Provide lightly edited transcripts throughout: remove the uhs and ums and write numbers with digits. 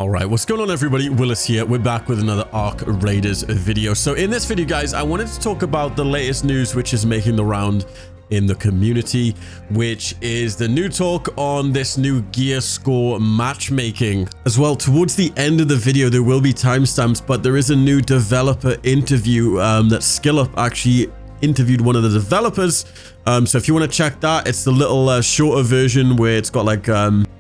All right, what's going on, everybody? Willis here. We're back with another Ark Raiders video. So in this video, guys, I wanted to talk about the latest news which is making the round in the community, which is the new talk on this new gear score matchmaking. As well, towards the end of the video, there will be timestamps, but there is a new developer interview that SkillUp actually interviewed one of the developers. So if you want to check that, it's the little shorter version where it's got like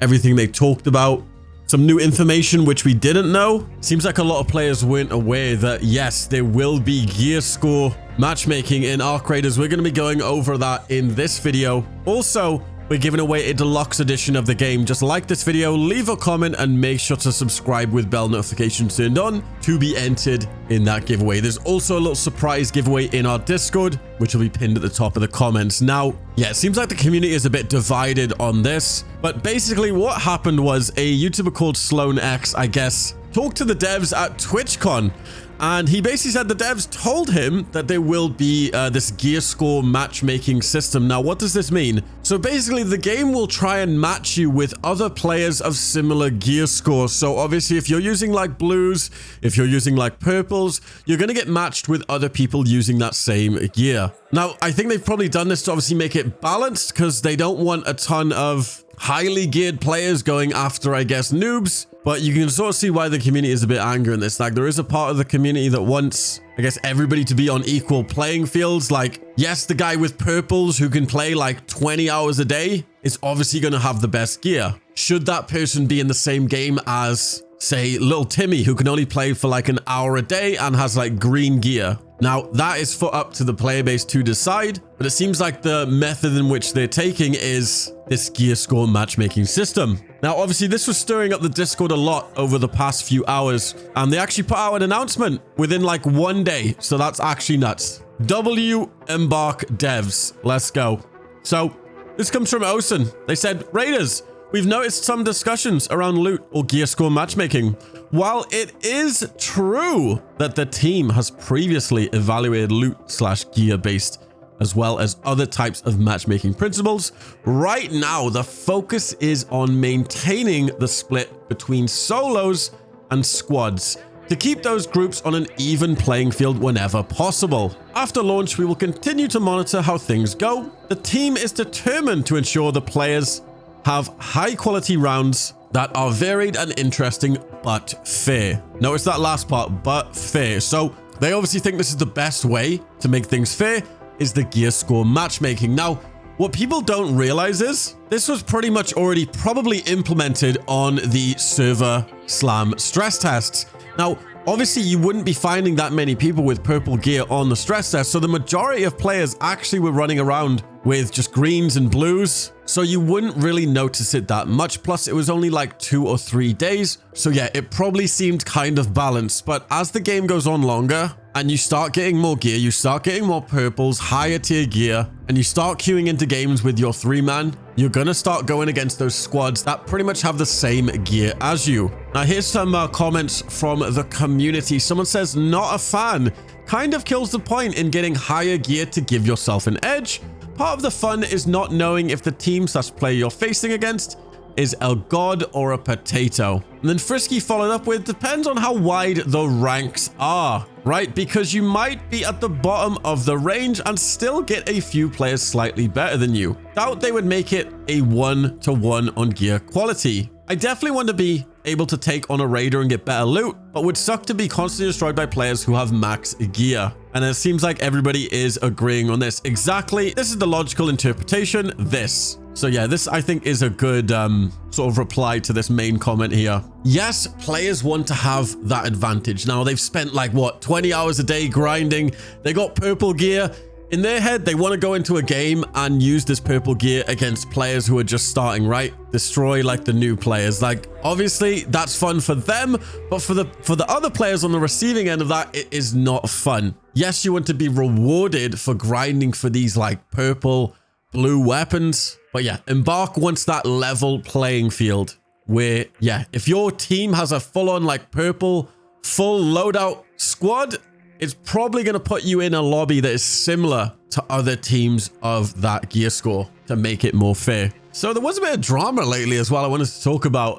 everything they talked about. Some new information which we didn't know. Seems like a lot of players weren't aware that, yes, there will be gear score matchmaking in Ark Raiders. We're going to be going over that in this video. Also, we're giving away a deluxe edition of the game. Just like this video, leave a comment, and make sure to subscribe with bell notifications turned on to be entered in that giveaway. There's also a little surprise giveaway in our Discord, which will be pinned at the top of the comments. Now, yeah, it seems like the community is a bit divided on this, but basically what happened was a YouTuber called Sloan X, I guess, talked to the devs at TwitchCon, and he basically said the devs told him that there will be this gear score matchmaking system. Now, what does this mean? So basically, the game will try and match you with other players of similar gear scores. So obviously, if you're using like blues, if you're using like purples, you're going to get matched with other people using that same gear. Now, I think they've probably done this to obviously make it balanced, because they don't want a ton of highly geared players going after, I guess, noobs. But you can sort of see why the community is a bit angry in this. Like, there is a part of the community that wants, I guess, everybody to be on equal playing fields. Like, yes, the guy with purples who can play like 20 hours a day is obviously going to have the best gear. Should that person be in the same game as, say, little Timmy, who can only play for like an hour a day and has like green gear? Now, that is for up to the player base to decide, but it seems like the method in which they're taking is this gear score matchmaking system. Now, obviously, this was stirring up the Discord a lot over the past few hours, and they actually put out an announcement within like one day, so that's actually nuts. Embark devs, let's go. So, this comes from Osen. They said, Raiders, we've noticed some discussions around loot or gear score matchmaking. While it is true that the team has previously evaluated loot/gear based as well as other types of matchmaking principles, right now the focus is on maintaining the split between solos and squads to keep those groups on an even playing field whenever possible. After launch, we will continue to monitor how things go. The team is determined to ensure the players have high quality rounds that are varied and interesting, but fair. Notice that last part, but fair. So they obviously think this is the best way to make things fair, is the gear score matchmaking. Now, what people don't realize is this was pretty much already probably implemented on the server slam stress tests. Now, obviously, you wouldn't be finding that many people with purple gear on the stress test, so the majority of players actually were running around with just greens and blues, so you wouldn't really notice it that much. Plus, it was only like 2 or 3 days, so yeah, it probably seemed kind of balanced. But as the game goes on longer and you start getting more gear, you start getting more purples, higher tier gear, and you start queuing into games with your 3-man, you're gonna start going against those squads that pretty much have the same gear as you. Now, here's some comments from the community. Someone says, not a fan. Kind of kills the point in getting higher gear to give yourself an edge. Part of the fun is not knowing if the team/player you're facing against is a god or a potato. And then Frisky followed up with, depends on how wide the ranks are, right? Because you might be at the bottom of the range and still get a few players slightly better than you. Doubt they would make it a 1-to-1 on gear quality. I definitely want to be able to take on a raider and get better loot, but would suck to be constantly destroyed by players who have max gear. And it seems like everybody is agreeing on this. Exactly. This is the logical interpretation. This. So yeah, this I think is a good sort of reply to this main comment here. Yes, players want to have that advantage. Now, they've spent like, what, 20 hours a day grinding. They got purple gear. In their head, they want to go into a game and use this purple gear against players who are just starting, right? Destroy like the new players. Like, obviously, that's fun for them, but for the other players on the receiving end of that, it is not fun. Yes, you want to be rewarded for grinding for these like purple, blue weapons, but yeah, Embark wants that level playing field where, yeah, if your team has a full-on like purple, full loadout squad, it's probably going to put you in a lobby that is similar to other teams of that gear score to make it more fair. So there was a bit of drama lately as well I wanted to talk about.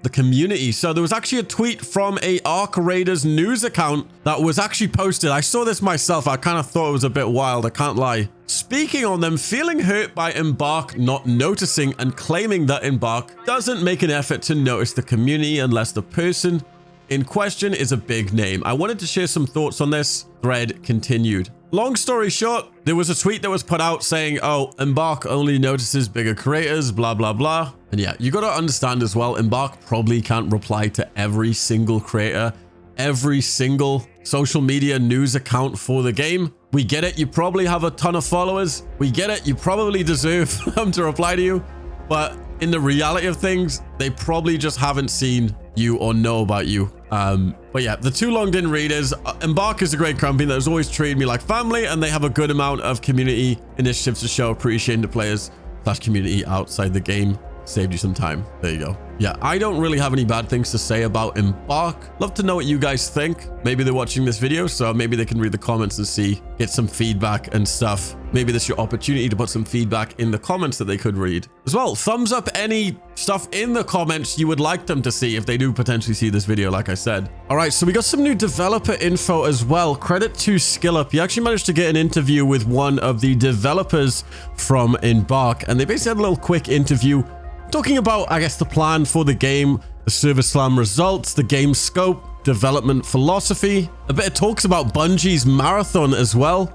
the community. So there was actually a tweet from a Arc Raiders news account that was actually posted. I saw this myself. I kind of thought it was a bit wild. I can't lie. Speaking on them feeling hurt by Embark not noticing and claiming that Embark doesn't make an effort to notice the community unless the person in question is a big name. I wanted to share some thoughts on this. Thread continued. Long story short, there was a tweet that was put out saying, oh, Embark only notices bigger creators, blah, blah, blah. And yeah, you got to understand as well, Embark probably can't reply to every single creator, every single social media news account for the game. We get it. You probably have a ton of followers. We get it. You probably deserve them to reply to you. But in the reality of things, they probably just haven't seen you or know about you. But yeah, the two logged-in readers, Embark is a great company that has always treated me like family, and they have a good amount of community initiatives to show appreciation to players / community outside the game. Saved you some time. There you go. Yeah, I don't really have any bad things to say about Embark. Love to know what you guys think. Maybe they're watching this video, so maybe they can read the comments and get some feedback and stuff. Maybe this is your opportunity to put some feedback in the comments that they could read. As well, thumbs up any stuff in the comments you would like them to see if they do potentially see this video, like I said. All right, so we got some new developer info as well. Credit to SkillUp. He actually managed to get an interview with one of the developers from Embark, and they basically had a little quick interview talking about, I guess, the plan for the game, the Server Slam results, the game scope, development philosophy, a bit of talks about Bungie's marathon as well,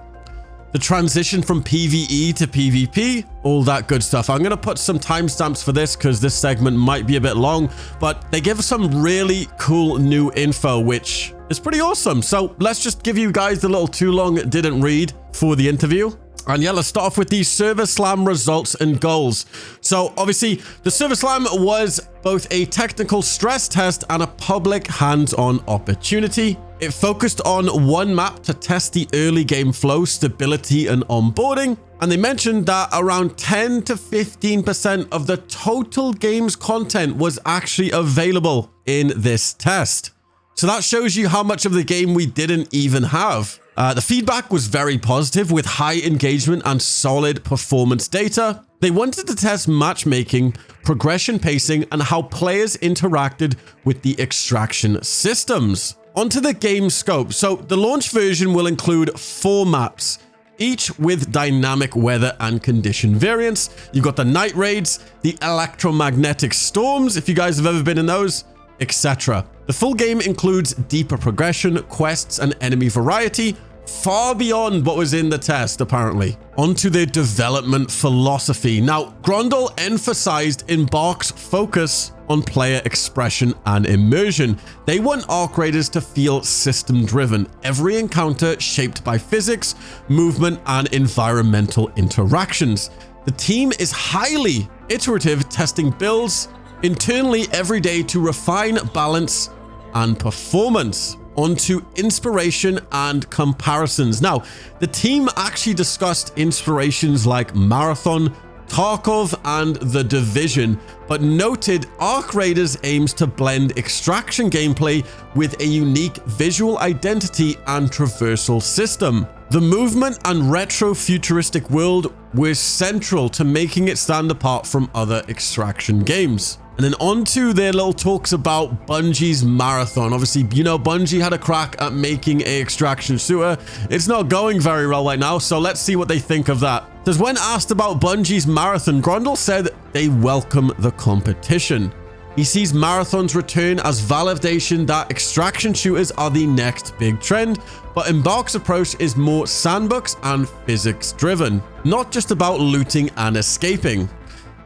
the transition from PvE to PvP, all that good stuff. I'm going to put some timestamps for this because this segment might be a bit long, but they give us some really cool new info, which is pretty awesome. So let's just give you guys the little too long didn't read for the interview. And yeah, let's start off with the Server Slam results and goals. So obviously, the Server Slam was both a technical stress test and a public hands-on opportunity. It focused on one map to test the early game flow, stability, and onboarding. And they mentioned that around 10 to 15% of the total game's content was actually available in this test. So that shows you how much of the game we didn't even have. The feedback was very positive with high engagement and solid performance data. They wanted to test matchmaking, progression pacing, and how players interacted with the extraction systems. Onto the game scope. So the launch version will include 4 maps, each with dynamic weather and condition variants. You've got the night raids, the electromagnetic storms, if you guys have ever been in those, etc. The full game includes deeper progression, quests, and enemy variety, far beyond what was in the test, apparently. Onto their development philosophy. Now, Grondal emphasized Embark's focus on player expression and immersion. They want Arc Raiders to feel system-driven, every encounter shaped by physics, movement, and environmental interactions. The team is highly iterative, testing builds internally every day to refine balance and performance. Onto inspiration and comparisons. Now, the team actually discussed inspirations like Marathon, Tarkov, and The Division, but noted Arc Raiders aims to blend extraction gameplay with a unique visual identity and traversal system. The movement and retro-futuristic world were central to making it stand apart from other extraction games. And then on to their little talks about Bungie's marathon. Obviously, you know, Bungie had a crack at making a extraction shooter. It's not going very well right now, so let's see what they think of that. Because when asked about Bungie's marathon, Grondal said they welcome the competition. He sees marathon's return as validation that extraction shooters are the next big trend, but Embark's approach is more sandbox and physics driven, not just about looting and escaping.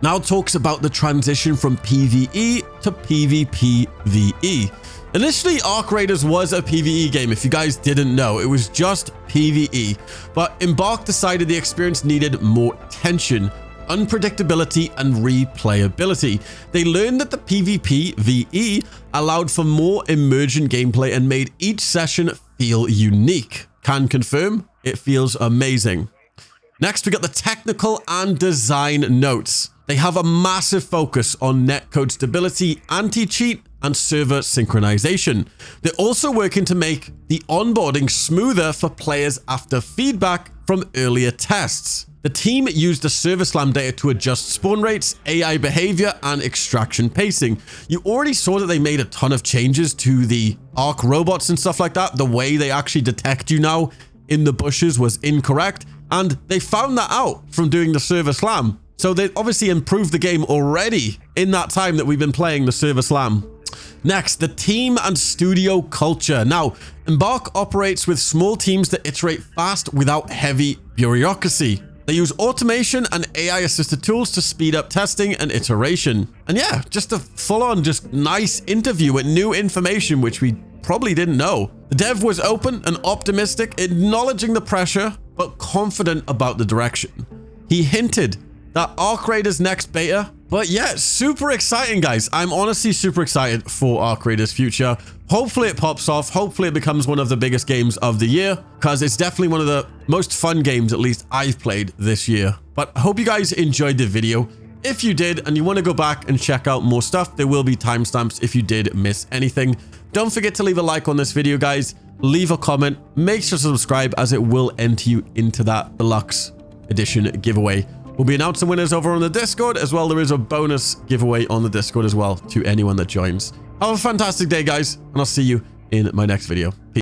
Now talks about the transition from PvE to PvPvE. Initially, Arc Raiders was a PvE game. If you guys didn't know, it was just PvE. But Embark decided the experience needed more tension, unpredictability, and replayability. They learned that the PvPvE allowed for more emergent gameplay and made each session feel unique. Can confirm, it feels amazing. Next, we got the technical and design notes. They have a massive focus on netcode stability, anti-cheat, and server synchronization. They're also working to make the onboarding smoother for players after feedback from earlier tests. The team used the server slam data to adjust spawn rates, AI behavior, and extraction pacing. You already saw that they made a ton of changes to the Arc robots and stuff like that. The way they actually detect you now in the bushes was incorrect, and they found that out from doing the server slam. So they obviously improved the game already in that time that we've been playing the server slam. Next, the team and studio culture. Now, Embark operates with small teams that iterate fast without heavy bureaucracy. They use automation and AI-assisted tools to speed up testing and iteration. And yeah, just a full-on, just nice interview with new information, which we probably didn't know. The dev was open and optimistic, acknowledging the pressure, but confident about the direction. He hinted that Arc Raiders next beta. But yeah, super exciting, guys. I'm honestly super excited for Arc Raiders future. Hopefully it pops off. Hopefully it becomes one of the biggest games of the year, because it's definitely one of the most fun games, at least I've played this year. But I hope you guys enjoyed the video. If you did and you want to go back and check out more stuff, there will be timestamps if you did miss anything. Don't forget to leave a like on this video, guys. Leave a comment. Make sure to subscribe, as it will enter you into that deluxe edition giveaway. We'll be announcing winners over on the Discord as well. There is a bonus giveaway on the Discord as well to anyone that joins. Have a fantastic day, guys, and I'll see you in my next video. Peace.